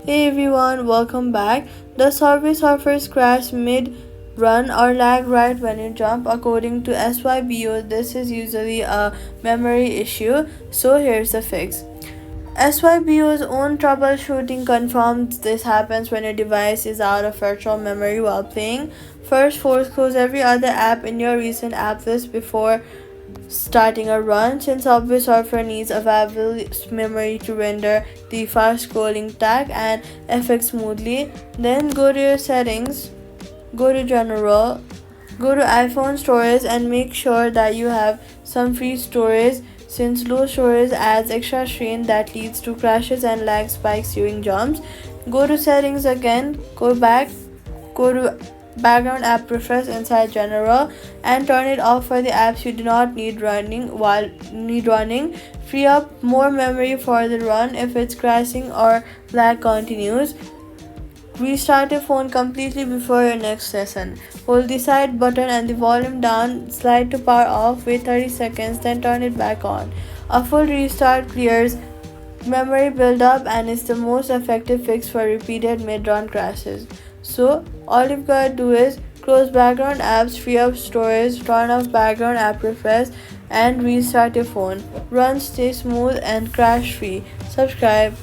Hey everyone, welcome back. The Subway Surfers crash mid run or lag right when you jump. According to SYBO, this is usually a memory issue, so here's the fix. SYBO's own troubleshooting confirms this happens when your device is out of virtual memory while playing. First, force close every other app in your recent app list before starting a run, since Subway Surfer needs available memory to render the fast scrolling tag and effect smoothly. Then go to your settings, go to general, go to iPhone storage and make sure that you have some free storage, since low storage adds extra strain that leads to crashes and lag spikes during jumps. Go to settings again, go back, go to background app refresh inside general and turn it off for the apps you do not need running. Free up more memory for the run if it's crashing or lag continues. Restart your phone completely before your next session. Hold the side button and the volume down, slide to power off, wait 30 seconds, then turn it back on. A full restart clears memory buildup and is the most effective fix for repeated mid-run crashes. So, all you've got to do is close background apps, free up storage, turn off background app refresh, and restart your phone. Run, stay smooth, and crash free. Subscribe.